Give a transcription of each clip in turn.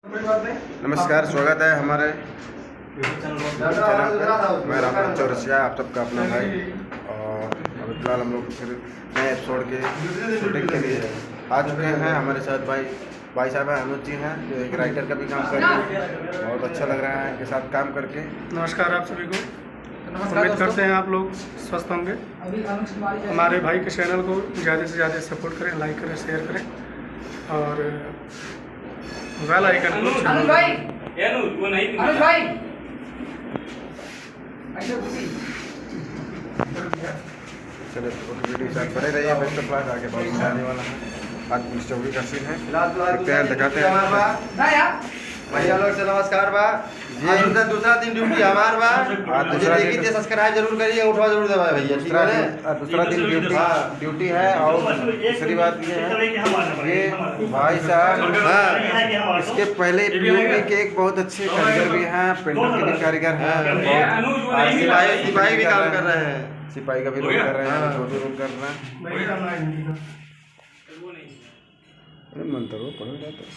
नमस्कार, स्वागत है हमारे चैनल पर। मैं राम चौरसिया, आप सबका अपना भाई। और अभी फिलहाल हम लोग फिर नए एपिसोड के शूटिंग के लिए आ चुके हैं। हमारे साथ भाई साहब हैं, अनुज जी हैं, जो एक राइटर का भी काम कर रहे हैं। बहुत अच्छा लग रहा है इनके साथ काम करके। नमस्कार आप सभी को। उम्मीद करते हैं आप लोग स्वस्थ होंगे। हमारे भाई के चैनल को ज़्यादा से ज़्यादा सपोर्ट करें, लाइक करें, शेयर करें और बेल आइकन को अनुज भाई वो नहीं अनुज भाई चलिए वीडियो साथ बने रहिए। बेस्ट ऑफ लक, आगे बहुत मजा आने वाला है। आज पुलिस चौकी का सीन है, देखते हैं, दिखाते हैं भैया लोग से नमस्कार बा। ये दूसरा दिन ड्यूटी हमार बा। दूसरा देखिए दिन सब्सक्राइब जरूर करिए, उठवा जरूर दबाए भैया, ठीक है। दूसरा दिन ड्यूटी है। और दूसरी बात ये है, ये भाई साहब इसके पहले पीओपी के एक बहुत अच्छे कारीगर भी हैं, पेंटर के भी कारीगर हैं, सिपाही भी काम कर रहे हैं, सिपाही का भी रोल कर रहे हैं, छोटे रोल कर रहे हैं। अरे मंत्र वो पढ़ जाता है।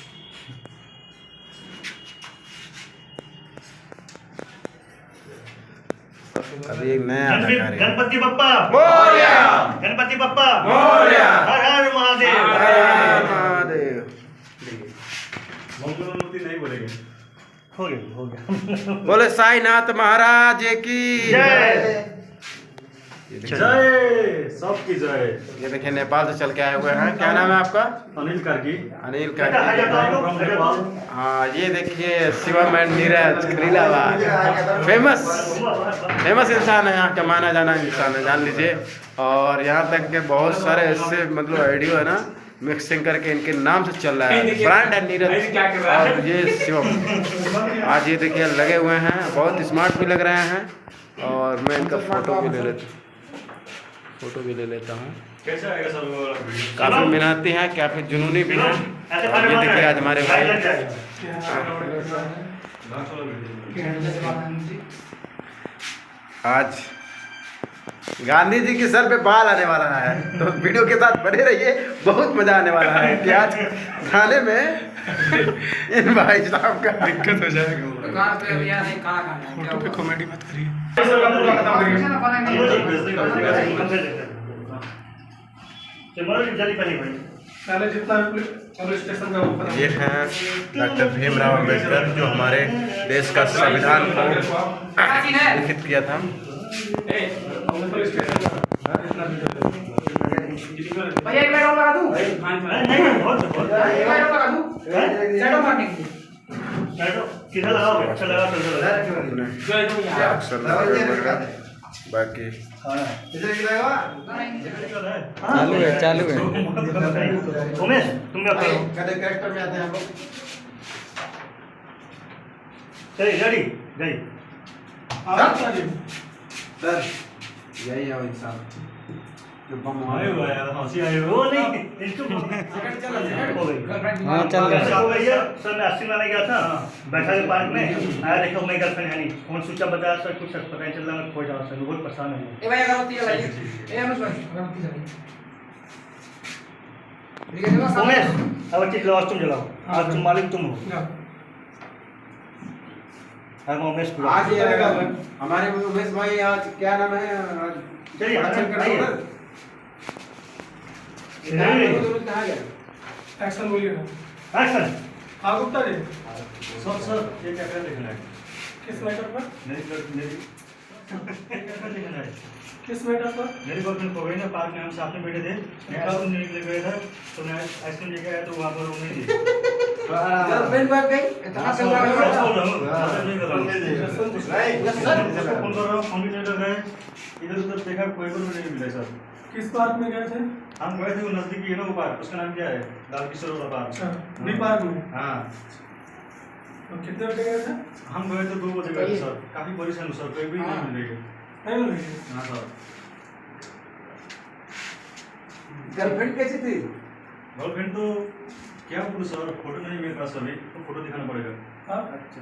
अभी एक नया गणपति बप्पा मोरया, गणपति बप्पा मोरया, हर हर महादेव, हर हर महादेव। मंगलमूर्ति नहीं बोलेंगे। हो गया बोले साईनाथ महाराज की जय जय, सबकी जय। ये देखिए नेपाल से चल के आए हुए हैं। क्या नाम है आपका? अनिल कार्की। अनिल कार्की। हाँ, ये देखिए शिवम एंड नीरज खलीलाबाद, फेमस इंसान है, यहाँ का माना जाना इंसान है, जान लीजिए। और यहाँ तक के बहुत सारे ऐसे मतलब ऑडियो है ना, मिक्सिंग करके इनके नाम से चल रहा है। ब्रांड है नीरज और ये शिवम। आज ये देखिए लगे हुए हैं, बहुत स्मार्ट भी लग रहे हैं। और मैं इनका फोटो भी ले लेता हूँ। कैसा आएगा सर? काफी मेहनती हैं, काफी जुनूनी भी हैं। और ये देखिए आज हमारे भाई आज गांधी जी के सर पे बाल आने वाला है, तो वीडियो के साथ बने रहिए, बहुत मजा आने वाला है। कि आज खाने में इन भाई साहब का दिक्कत हो जाएगा। फोटो पे कॉमेडी मत करिए। पहले जितना पुलिस स्टेशन का ये हैं डॉक्टर भीमराव अम्बेडकर, जो हमारे देश का संविधान को लिखित किया था। भैया एक बैठो लगा दूं लगा दूं शैडो मारने के लिए किधर लगाओ? अच्छा लगा बाकी चालू है। उमेश तुम क्या करो? कैरेक्टर में आते हैं हम लोग। चलिए रेडी गई सर यही है इंसान जो बम आए हुआ है, हंसी आई वो नहीं इसको हो गई। हाँ, चल रहा है। हो गई है सर। मैं 80 लाने गया था, बैठा के पार्क में आया, देखो मेरी गर्लफ्रेंड है नहीं, फोन स्विच ऑफ बताया सर, कुछ पता नहीं चल रहा, मैं खो जाऊँ सर, बहुत परेशान है। ए भाई अगरबत्ती जलाइए। ए अनुज भाई अगरबत्ती जलाइए। उमेश अब ठीक लाओ, तुम जलाओ, आज तुम मालिक तुम हो। हम उमेश आज ये हमारे उमेश भाई, आज क्या नाम है? चलिए कहाँ गया? एक्शन बोलिए ना। एक्शन। हाँ गुप्ता जी, सर ये क्या कर लिखना है? किस मैटर पर? मेरी लिखना है। किस मैटर पर? मेरी गर्लफ्रेंड खो गई ना, पार्क में हम साथ में बैठे थे, मैं आइसक्रीम लेके गए थे, तो मैं आइसक्रीम लेके आया तो वहाँ पर रूम नहीं थी। गर्लफ्रेंड भाग गई इतना चल रहा है। फोन कर रहा हूँ, फोन भी नहीं लग रहा है, इधर उधर देखा कोई भी नहीं मिला सर। किस पार्क में गए थे? हम गए थे वो नजदीकी है ना वो पार्क, उसका नाम क्या है? लाल किशोर वाला पार्क। अच्छा, डी पार्क में। हाँ, तो कितने बजे गए थे? हम गए थे 2 बजे गए थे सर, काफी परेशान हूँ सर, कोई भी नहीं मिल रही है। नहीं मिल रही है। हाँ सर। गर्लफ्रेंड कैसी थी? गर्लफ्रेंड तो क्या बोलूं सर, फोटो नहीं मेरे पास अभी, तो फोटो दिखाना पड़ेगा। हाँ अच्छा,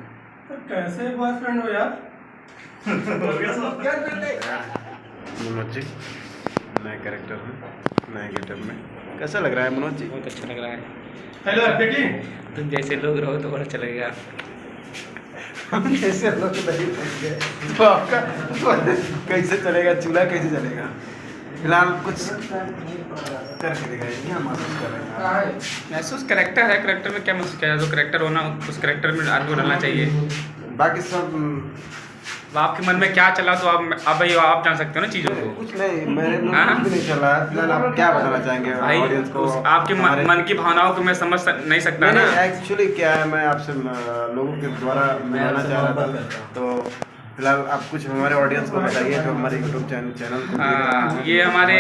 तो कैसे बॉयफ्रेंड हो यार? हो गया सर। मनोज जी नए कैरेक्टर में, नए गेटअप में कैसा लग रहा है मनोज जी? बहुत अच्छा लग रहा है। हेलो देखिए तुम जैसे लोग रहो तो बड़ा चलेगा। हम जैसे लोग नहीं होंगे तो आपका कैसे चलेगा, चूल्हा कैसे चलेगा। फिलहाल कुछ करके दिखाएंगे, हम महसूस करेंगे। महसूस करेक्टर है, करेक्टर में क्या महसूस किया जाए, तो करेक्टर होना उस करेक्टर में आदमी को रहना चाहिए। बाकी सब अब आपके मन में क्या चला तो आप भाई आप जान सकते हो ना चीज़ों को। कुछ नहीं, मेरे में हाँ? कुछ भी नहीं चल रहा है। फिलहाल आप क्या बताना चाहेंगे भाई ऑडियंस को? आपके मन की भावनाओं को मैं समझ नहीं सकता ना। एक्चुअली क्या है, मैं आपसे लोगों के द्वारा मिलाना चाह रहा था, तो फिलहाल आप कुछ हमारे ऑडियंस को बताइए जो हमारे यूट्यूब चैनल को देख रहे हैं। ये हमारे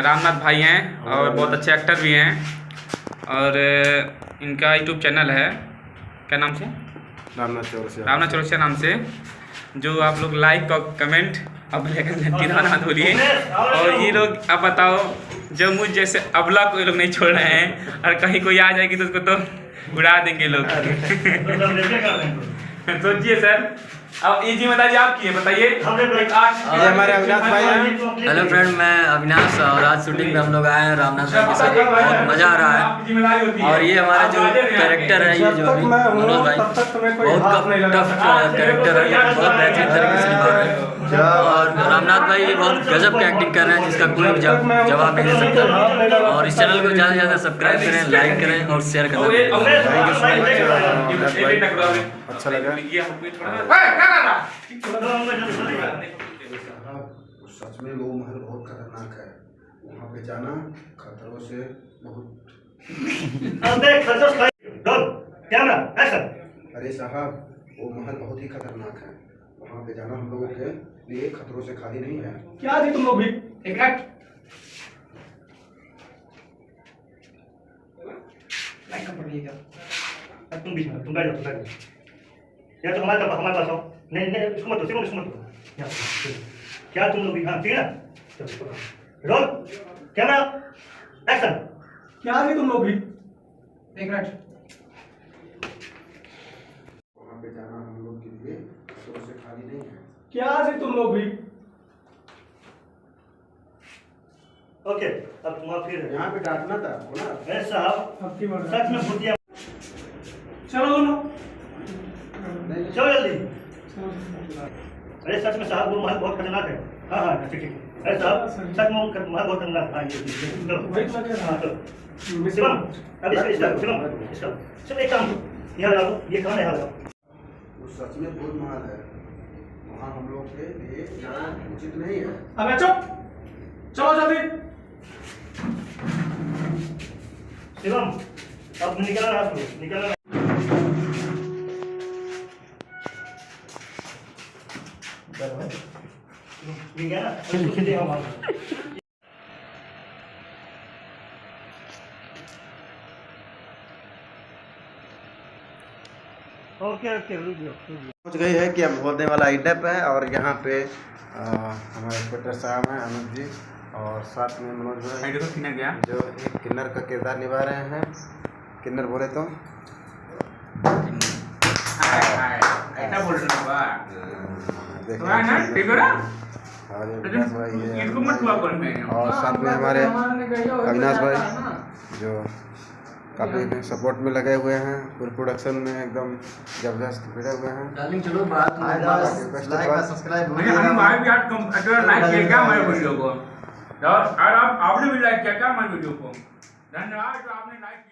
रामनाथ भाई हैं और बहुत अच्छे एक्टर भी हैं, और इनका यूट्यूब चैनल है, क्या नाम से? रामनाथ चौरसिया नाम से, जो आप लोग लाइक और कमेंट अब लेकर घंटी ना बोलिए। और ये लोग अब बताओ, जब मुझ जैसे अबला को ये लोग नहीं छोड़ रहे हैं, और कहीं कोई आ जाएगी तो उसको तो उड़ा देंगे लोग। सोचिए सर, अब ये जिम्मेदारी आपकी है, बताइए। ये हमारे अविनाश भाई हैं। हेलो फ्रेंड, मैं अविनाश और आज शूटिंग में हम लोग आए हैं रामनाथ भाई के साथ, बहुत मज़ा आ रहा है। और ये हमारा जो कैरेक्टर है, ये जो अभी मनोज भाई, बहुत टफ कैरेक्टर है, बहुत बेहतरीन तरीके से निभा रहे हैं। और रामनाथ भाई भी बहुत गजब का एक्टिंग कर रहे हैं, जिसका कोई जवाब नहीं दे सकता। और इस चैनल को ज़्यादा से ज़्यादा सब्सक्राइब करें, लाइक करें और शेयर करें। अच्छा लगा। सच में वो महल बहुत खतरनाक है, वहाँ पे जाना खतरों से बहुत। अरे साहब, वो महल बहुत ही खतरनाक है, वहाँ पे जाना हम लोगों के लिए खतरों से खाली नहीं है। क्या जी तुम लोग भी एक मिनट लाइक कर पड़िएगा। तुम बीच में, तुम बैठ जाओ, या तो हमारे पास आओ। नहीं इसको मत दो, क्या तुम लोग भी? हाँ ठीक है ना, रोल कैमरा एक्शन। क्या जी तुम लोग भी एक मिनट। वहाँ पे जाना हम लोग के लिए खतरों से खाली नहीं है। क्या जी तुम लोग भी ओके, अब तुम फिर यहाँ पे डांटना था आपको ना। ए साहब, आपकी मर्जी। सच में भूतिया, चलो दोनों चलो जल्दी। अरे सच में साहब, वो महल बहुत खतरनाक है। हाँ ठीक। अरे साहब, सच में वो महल बहुत खतरनाक है। शिवम, अब इसका एक काम यहाँ लगाओ, ये कहाँ यहाँ लगाओ। वो सच में बहुत महल है, वहाँ हम लोग के लिए जाना उचित नहीं है। अबे चुप, चलो जल्दी। शिवम, अब निकलना है, निकलना। ओके पहुँच गई है कि अब बोलने वाला आइटम है, और यहाँ पे हमारे इंस्पेक्टर साहब हैं, अमित जी, और साथ में मनोज भाई जो एक किन्नर का किरदार निभा रहे हैं। किन्नर बोले तो और साथ में हमारे अविनाश भाई जो काफ़ी सपोर्ट में लगे हुए हैं, पूरे प्रोडक्शन में एकदम जबरदस्त भिड़े हुए हैं। डार्लिंग चलो बात सब्सक्राइब आपने भी लाइक किया क्या हमारे वीडियो को? धन्यवाद, आपने लाइक किया।